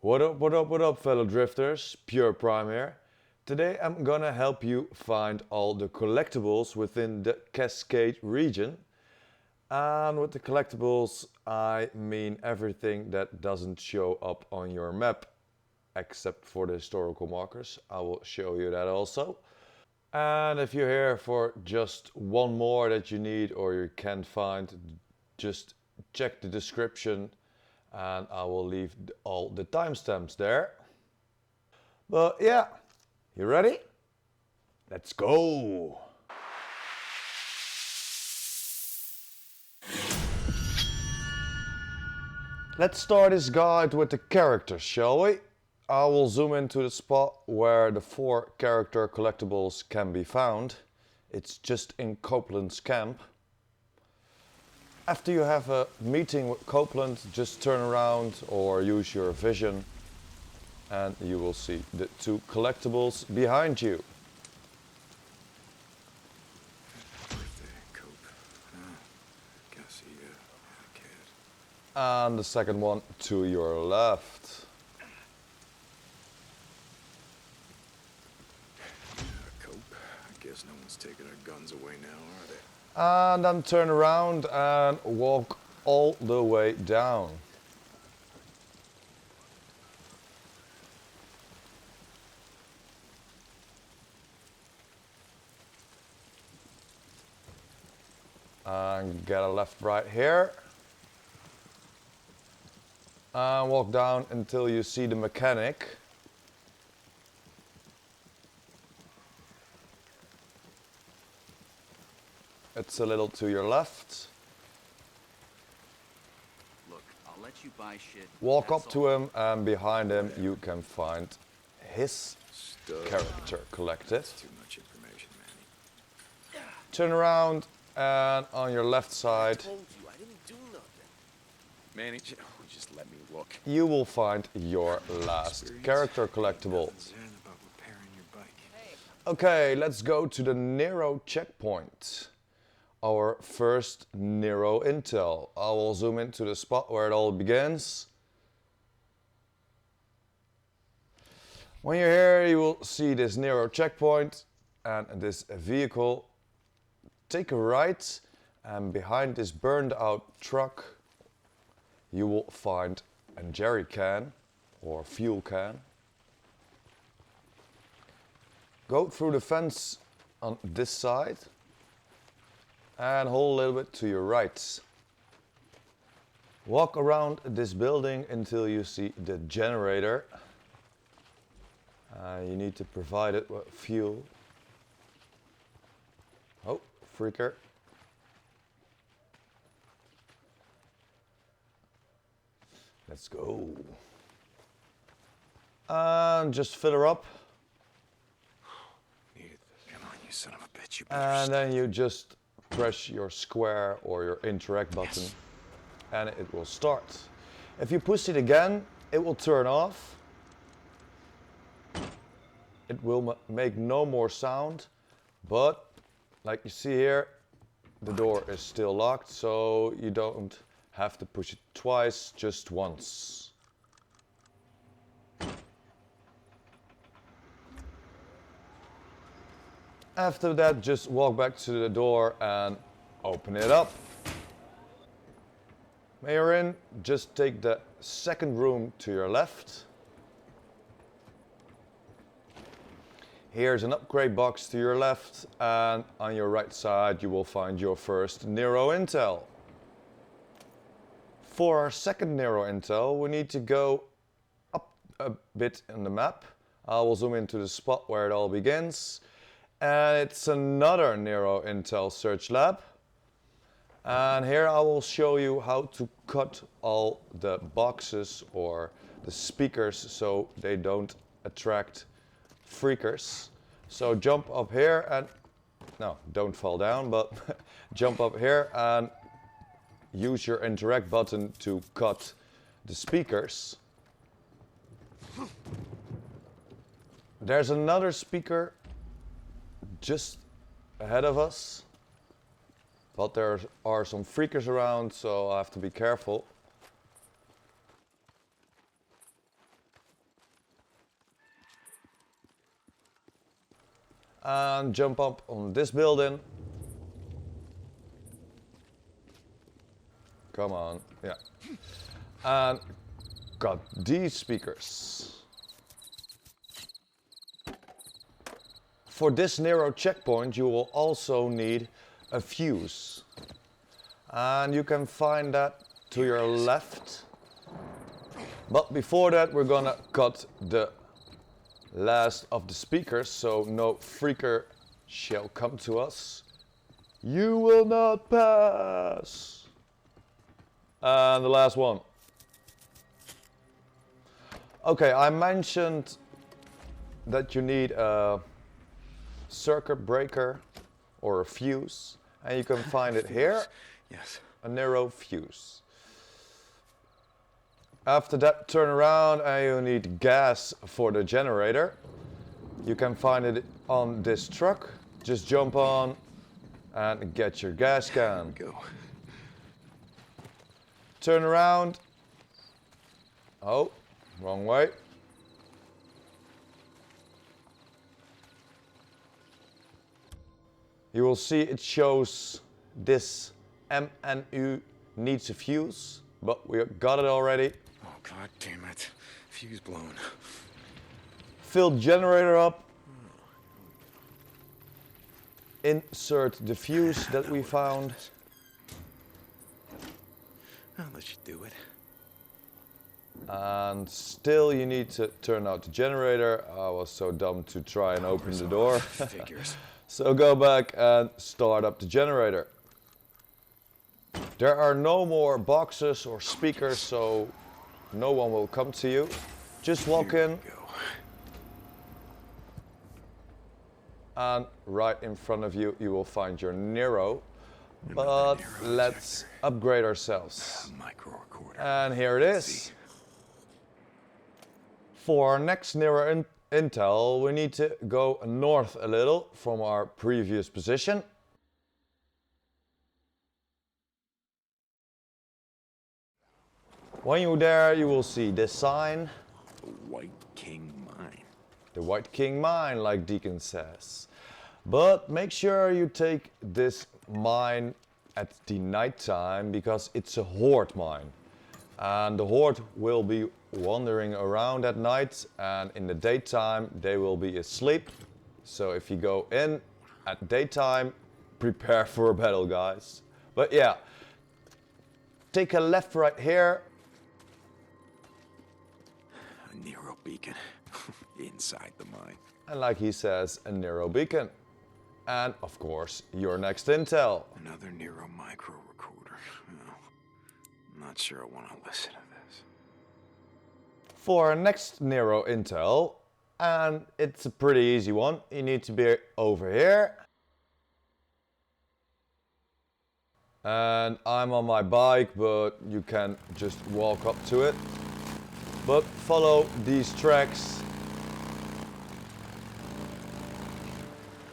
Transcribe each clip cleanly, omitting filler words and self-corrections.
What up, fellow drifters? PurePrime here. Today I'm gonna help you find all the collectibles within the Cascade region. And with the collectibles, I mean everything that doesn't show up on your map, except for the historical markers. I will show you that also. And if you're here for just one more that you need or you can't find, just check the description and I will leave all the timestamps there. But yeah, you ready? Let's go! Let's start this guide with the characters, shall we? I will zoom into the spot where the 4 character collectibles can be found. It's just in Copeland's camp. After you have a meeting with Copeland, just turn around or use your vision and you will see the 2 collectibles behind you. And the second one to your left. Cope. I guess no one's taking our guns away now, are they? And then turn around and walk all the way down. And get a left right here. And walk down until you see the mechanic. It's a little to your left. Look, I'll let you buy shit. Walk up to him and behind him you can find his character collected. Too much information, Manny. Turn around and on your left side I told you, I didn't do nothing. Manny, just let me look. you will find your last character collectible. About repairing your bike. Okay, let's go to the Nero checkpoint. Our first Nero Intel. I will zoom into the spot where it all begins. When you're here, you will see this Nero checkpoint and this vehicle. Take a right, and behind this burned out truck, you will find a jerry can or fuel can. Go through the fence on this side. And hold a little bit to your right. Walk around this building until you see the generator. You need to provide it with fuel. Oh, freaker. Let's go. And just fill her up. Come on, you son of a bitch. You And then you just press your square or your interact button and it will start. If you push it again, it will turn off. It will make no more sound, but like you see here, the door is still locked, so you don't have to push it twice, just once. After that, just walk back to the door and open it up. When you're in, just take the second room to your left. Here's an upgrade box to your left, and on your right side you will find your first Nero Intel. For our second Nero Intel, we need to go up a bit in the map. I will zoom into the spot where it all begins. And it's another Nero Intel Search Lab. And here I will show you how to cut all the boxes or the speakers so they don't attract freakers. So jump up here and, no, don't fall down, but jump up here and use your interact button to cut the speakers. There's another speaker just ahead of us, but there are some freakers around, so I have to be careful. and jump up on this building. Come on, yeah. And got these speakers. For this Nero checkpoint you will also need a fuse. And you can find that to your left. But before that we're gonna cut the last of the speakers so no freaker shall come to us. You will not pass. And the last one. Okay, I mentioned that you need a circuit breaker or a fuse, and you can find it here. Yes. A Nero fuse. After that, turn around and you need gas for the generator. You can find it on this truck. Just jump on and get your gas can. Go. Turn around. Oh, wrong way. You will see it shows this MNU needs a fuse, but we got it already. Oh, god damn it. Fuse blown. Fill generator up. Insert the fuse that we found. I'll let you do it. And still you need to turn out the generator. I was so dumb to try and open the door. Figures. So go back and start up the generator. There are no more boxes or speakers, so no one will come to you. Just walk in. Go. And right in front of you, you will find your Nero. But let's upgrade ourselves. Micro recorder. And here it is. For our next Nero Intel, we need to go north a little from our previous position. When you're there, you will see this sign. The White King Mine. The White King Mine, like Deacon says. But make sure you take this mine at the night time because it's a horde mine. And the horde will be wandering around at night, and in the daytime they will be asleep. So if you go in at daytime, prepare for a battle, guys. But yeah, take a left right here. A Nero beacon. Inside the mine. And like he says, a Nero beacon. And of course, your next intel. Another Nero micro recorder. No, I'm not sure I want to listen to this. For our next Nero intel, and it's a pretty easy one, you need to be over here. And I'm on my bike, but you can just walk up to it. But follow these tracks.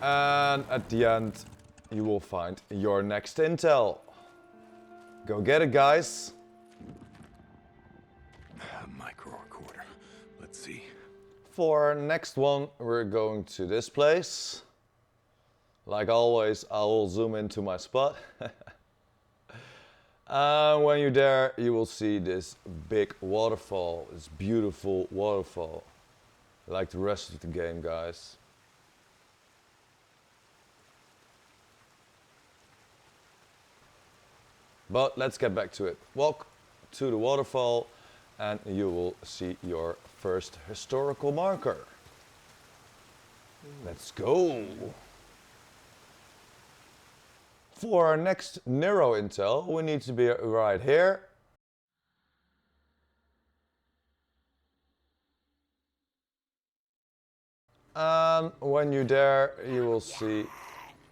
And at the end, you will find your next intel. Go get it, guys. A micro recorder. Let's see. For our next one, we're going to this place. Like always, I will zoom into my spot. And when you're there, you will see this big waterfall, this beautiful waterfall. Like the rest of the game, guys. But let's get back to it. Walk to the waterfall and you will see your first historical marker. Let's go. For our next Nero intel, we need to be right here. And when you're there, you will see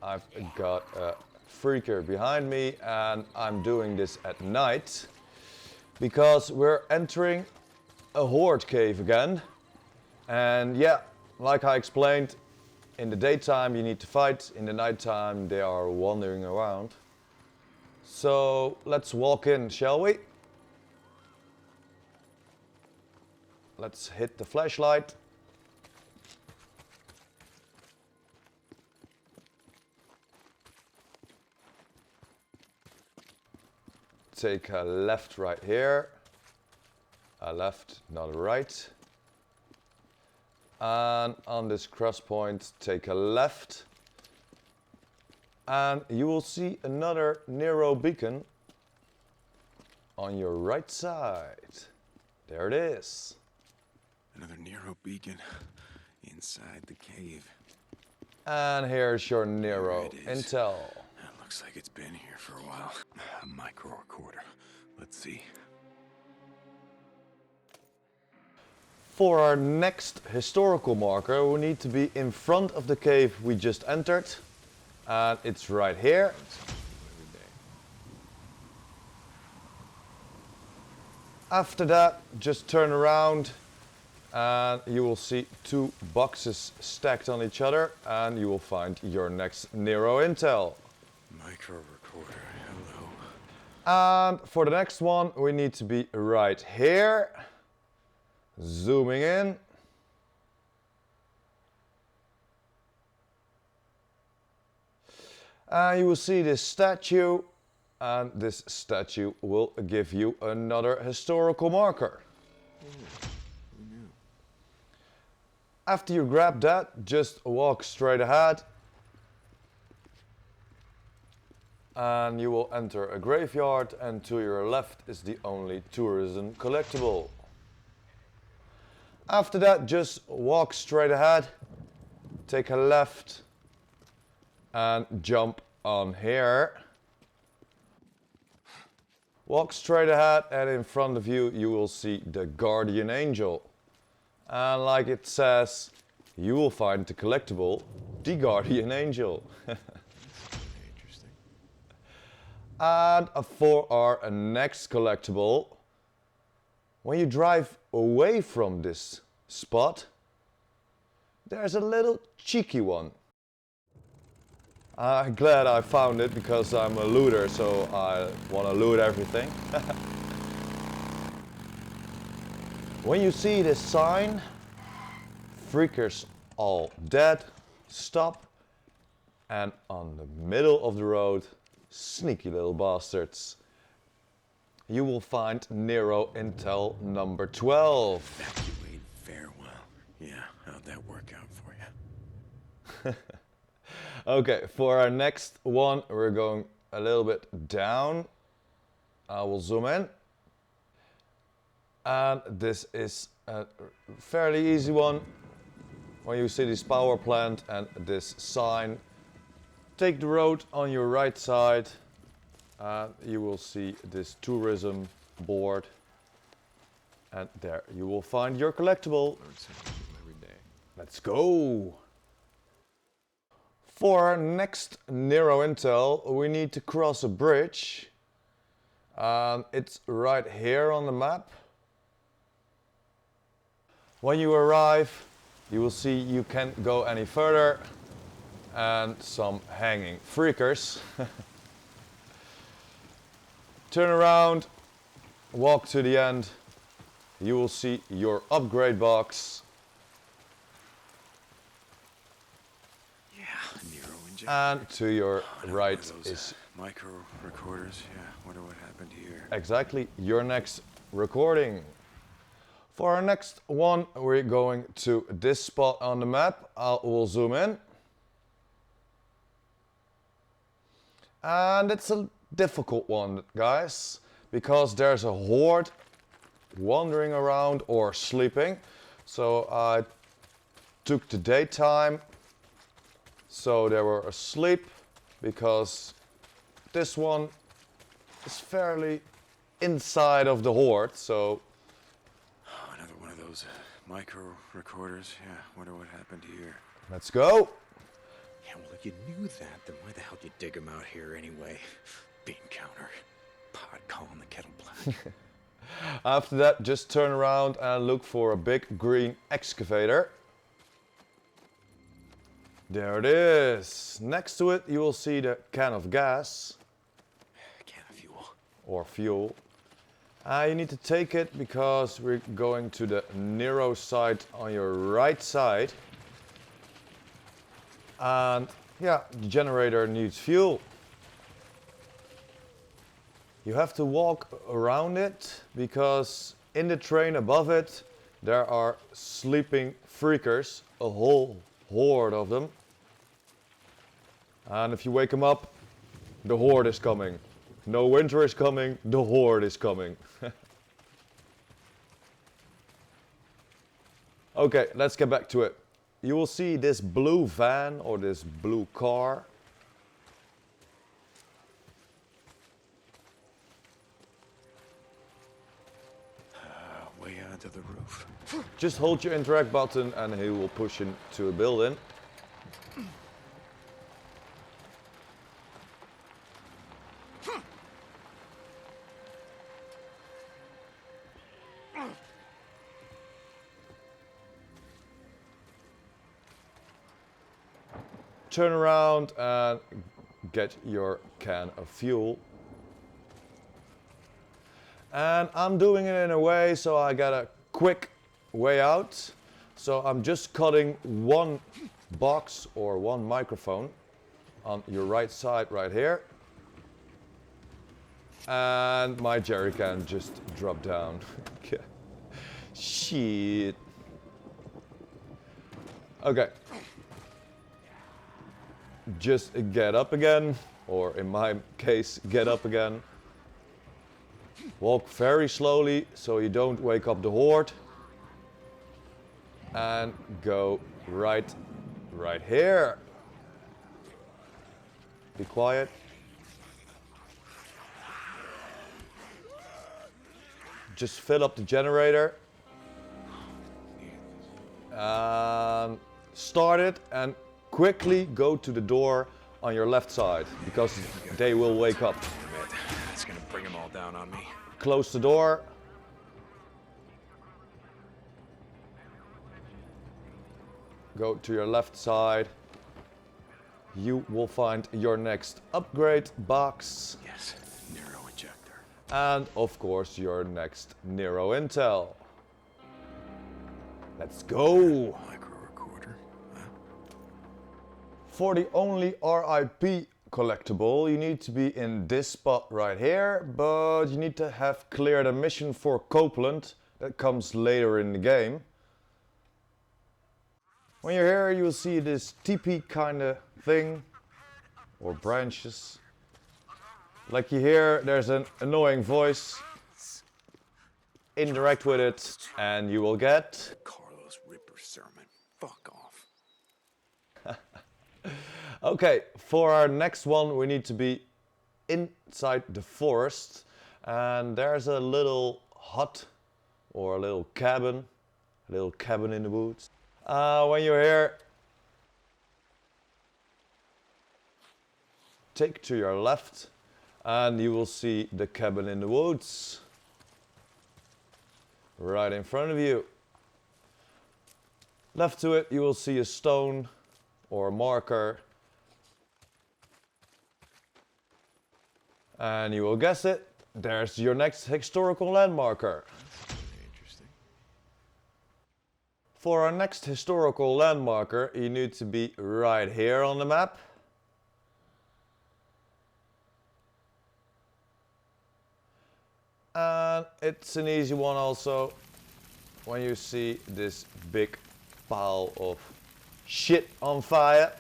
I've got a freaker behind me, and I'm doing this at night because we're entering a horde cave again. And yeah, like I explained, in the daytime you need to fight, in the nighttime they are wandering around. So let's walk in, shall we? Let's hit the flashlight. take a left right here. A left, not a right. And on this cross point, take a left. And you will see another Nero beacon on your right side. There it is. Another Nero beacon inside the cave. And here's your Nero There it is. Intel. That looks like it's been here for a while. A micro recorder. Let's see. For our next historical marker, we need to be in front of the cave we just entered. And it's right here. After that, just turn around and you will see two boxes stacked on each other and you will find your next Nero Intel. Micro recorder. Hello. And for the next one, we need to be right here. Zooming in. And you will see this statue, and this statue will give you another historical marker. After you grab that, just walk straight ahead. And you will enter a graveyard, and to your left is the only tourism collectible. After that, just walk straight ahead, take a left, and jump on here. Walk straight ahead, and in front of you, you will see the Guardian Angel. And like it says, you will find the collectible, the Guardian Angel. Interesting. And for our next collectible, when you drive away from this spot, there's a little cheeky one. I'm glad I found it because I'm a looter, so I want to loot everything. When you see this sign, freakers all dead, stop, and on the middle of the road, sneaky little bastards, you will find Nero Intel number 12. Evacuate farewell. Yeah, how'd that work out for you? Okay, for our next one, we're going a little bit down. I will zoom in. And this is a fairly easy one. When you see this power plant and this sign, take the road on your right side. You will see this tourism board. And there you will find your collectible. Learn something new every day. Let's go! For our next Nero Intel, we need to cross a bridge. It's right here on the map. When you arrive, you will see you can't go any further. And some hanging freakers. Turn around, walk to the end. You will see your upgrade box. Yeah, Nero injector. And to your right Those, is micro recorders. Yeah, wonder what happened here. exactly your next recording. For our next one, we're going to this spot on the map. We'll zoom in. And it's a difficult one, guys, because there's a horde wandering around or sleeping. So I took the daytime, so they were asleep, because this one is fairly inside of the horde. So Oh, another one of those micro recorders. Yeah, wonder what happened here. let's go. Yeah, well, if you knew that, then why the hell did you dig them out here anyway? Bean counter. Pot calling the kettle black. After that, just turn around and look for a big green excavator. There it is. Next to it, you will see the can of gas Can of fuel. or fuel. You need to take it because we're going to the Nero side on your right side. And yeah, the generator needs fuel. You have to walk around it because in the train above it there are sleeping freakers, a whole horde of them. And if you wake them up, the horde is coming. No winter is coming, the horde is coming. Okay, let's get back to it. You will see this blue van or this blue car. Way onto the roof. Just hold your interact button and he will push into a building. Turn around and get your can of fuel. And I'm doing it in a way so I got a quick way out. So I'm just cutting one box or one microphone on your right side right here. And my jerry can just dropped down. Shit. Okay. Just get up again, or in my case, get up again. Walk very slowly so you don't wake up the horde. And go right here. Be quiet. Just fill up the generator. And start it and quickly go to the door on your left side because they will wake up. Damn it. It's gonna bring them all down on me. Close the door. Go to your left side. You will find your next upgrade box. Yes, Nero ejector. And of course your next Nero Intel. Let's go! Micro recorder. Huh? For the only R.I.P collectible, you need to be in this spot right here, but you need to have cleared a mission for Copeland that comes later in the game. When you're here, you'll see this teepee kind of thing, or branches. Like you hear, there's an annoying voice. Interact with it, and you will get R.I.P Sermon. Fuck off. Okay, for our next one we need to be inside the forest, and there's a little hut or a little cabin in the woods. When you're here, take to your left and you will see the cabin in the woods right in front of you. Left to it you will see a stone or a marker. And you will guess it, there's your next historical landmarker. Interesting. For our next historical landmarker, you need to be right here on the map. And it's an easy one also. When you see this big pile of shit on fire,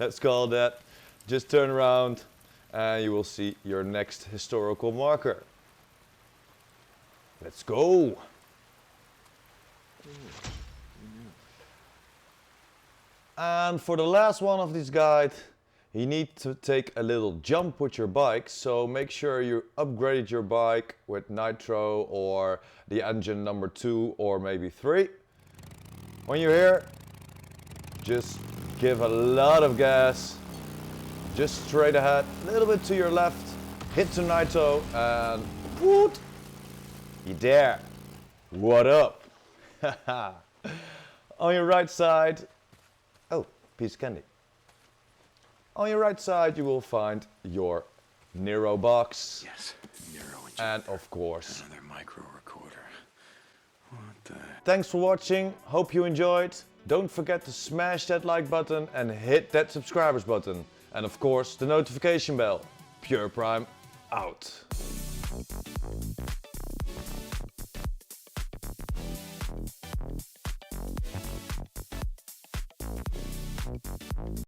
let's call that, just turn around and you will see your next historical marker. Let's go! And for the last one of this guide, you need to take a little jump with your bike, so make sure you upgrade your bike with nitro or the engine number 2 or maybe 3. When you're here, just give a lot of gas. Just straight ahead, a little bit to your left, hit the nitro, and woot! You're there. What up? On your right side, oh, piece of candy. On your right side, you will find your Nero box. Yes, Nero ejector. And of course, Another micro recorder. What the? thanks for watching. Hope you enjoyed. Don't forget to smash that like button and hit that subscribers button. And of course, the notification bell. PurePrime out.